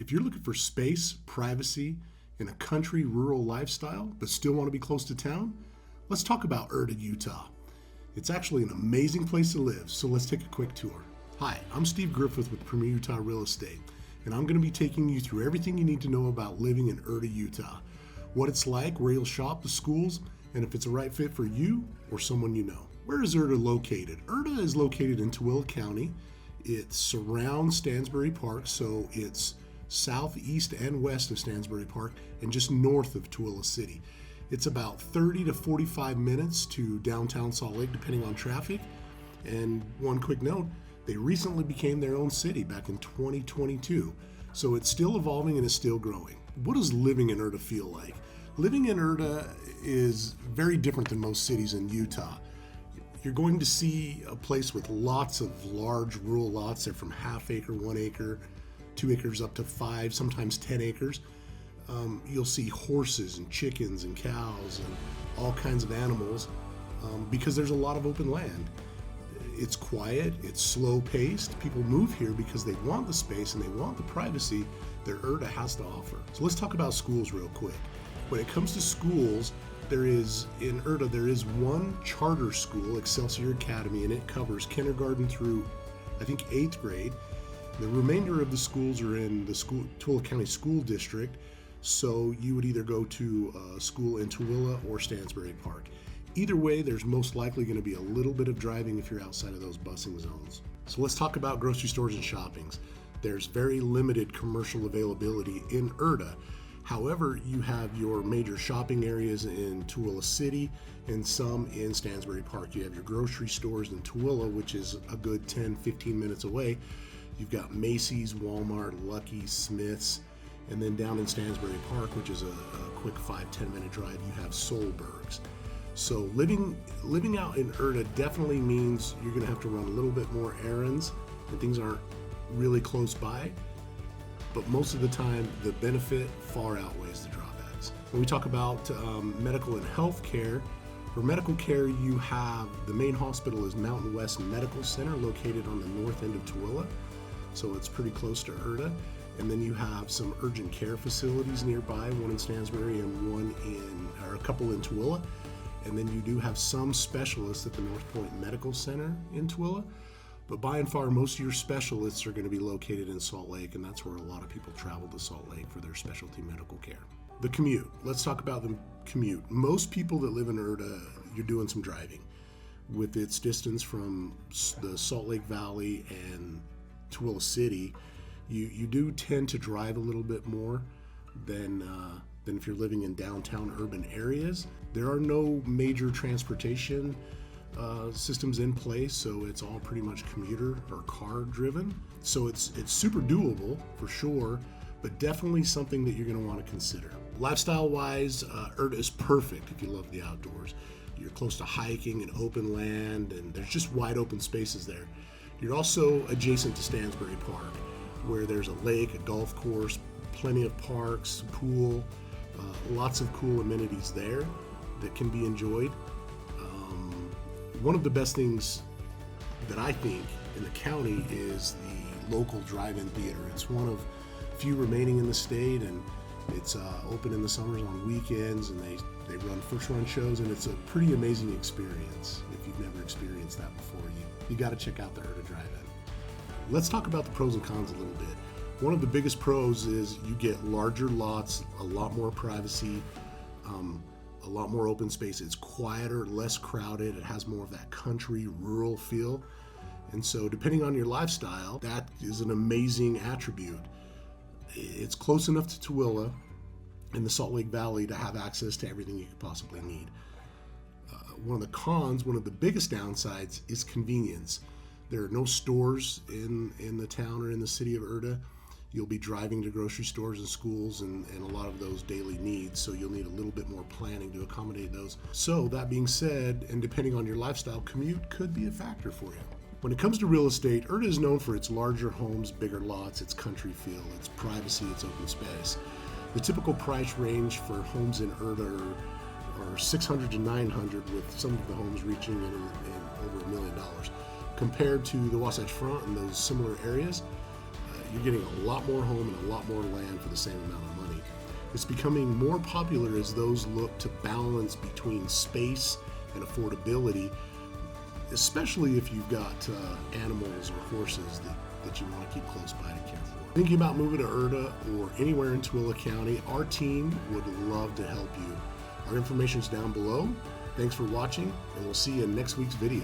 If you're looking for space, privacy, and a country rural lifestyle, but still want to be close to town, let's talk about ERDA, Utah. It's actually an amazing place to live, so let's take a quick tour. Hi, I'm Steve Griffith with Premier Utah Real Estate, and I'm going to be taking you through everything you need to know about living in ERDA, Utah. What it's like, where you'll shop, the schools, and if it's a right fit for you or someone you know. Where is ERDA located? ERDA is located in Tooele County. It surrounds Stansbury Park, so it's southeast and west of Stansbury Park and just north of Tooele City. It's about 30 to 45 minutes to downtown Salt Lake, depending on traffic. And one quick note, they recently became their own city back in 2022. So it's still evolving and is still growing. What does living in ERDA feel like? Living in ERDA is very different than most cities in Utah. You're going to see a place with lots of large rural lots. They're from half acre, 1 acre, 2 acres up to 5, sometimes 10 acres. You'll see horses and chickens and cows and all kinds of animals because there's a lot of open land. It's quiet, it's slow paced. People move here because they want the space and they want the privacy that ERDA has to offer. So let's talk about schools real quick. When it comes to schools, in ERDA, there is one charter school, Excelsior Academy, and it covers kindergarten through, I think, 8th grade. The remainder of the schools are in the Tooele County School District, so you would either go to a school in Tooele or Stansbury Park. Either way, there's most likely going to be a little bit of driving if you're outside of those busing zones. So let's talk about grocery stores and shoppings. There's very limited commercial availability in ERDA. However, you have your major shopping areas in Tooele City and some in Stansbury Park. You have your grocery stores in Tooele, which is a good 10-15 minutes away. You've got Macy's, Walmart, Lucky, Smith's, and then down in Stansbury Park, which is a quick 5-10 minute drive, you have Solberg's. So living out in ERDA definitely means you're going to have to run a little bit more errands, and things aren't really close by. But most of the time, the benefit far outweighs the drawbacks. When we talk about medical and health care, for medical care, you have the main hospital is Mountain West Medical Center, located on the north end of Tooele. So it's pretty close to ERDA. And then you have some urgent care facilities nearby, one in Stansbury and a couple in Tooele. And then you do have some specialists at the North Point Medical Center in Tooele. But by and far, most of your specialists are going to be located in Salt Lake, and that's where a lot of people travel to Salt Lake for their specialty medical care. The commute. Let's talk about the commute. Most people that live in ERDA, you're doing some driving. With its distance from the Salt Lake Valley and Tooele City, you do tend to drive a little bit more than if you're living in downtown urban areas. There are no major transportation systems in place, so it's all pretty much commuter or car driven. So it's super doable for sure, but definitely something that you're going to want to consider. Lifestyle wise, ERDA is perfect if you love the outdoors. You're close to hiking and open land, and there's just wide open spaces there. You're also adjacent to Stansbury Park, where there's a lake, a golf course, plenty of parks, pool, lots of cool amenities there that can be enjoyed. One of the best things that I think in the county is the local drive-in theater. It's one of few remaining in the state, and it's open in the summers on weekends, and they run first-run shows, and it's a pretty amazing experience. If you've never experienced that before, you got to check out the ERDA Drive-In. Let's talk about the pros and cons a little bit. One of the biggest pros is you get larger lots, a lot more privacy, a lot more open space. It's quieter, less crowded. It has more of that country, rural feel. And so depending on your lifestyle, that is an amazing attribute. It's close enough to Tooele in the Salt Lake Valley to have access to everything you could possibly need. One of the cons, one of the biggest downsides, is convenience. There are no stores in the town or in the city of ERDA. You'll be driving to grocery stores and schools and a lot of those daily needs, so you'll need a little bit more planning to accommodate those. So that being said, and depending on your lifestyle, commute could be a factor for you. When it comes to real estate, ERDA is known for its larger homes, bigger lots, its country feel, its privacy, its open space. The typical price range for homes in ERDA are $600 to $900, with some of the homes reaching in over $1 million. Compared to the Wasatch Front and those similar areas, you're getting a lot more home and a lot more land for the same amount of money. It's becoming more popular as those look to balance between space and affordability, especially if you've got animals or horses that you want to keep close by to care for. Thinking about moving to ERDA or anywhere in Tooele County, our team would love to help you. Our information is down below. Thanks for watching, and we'll see you in next week's video.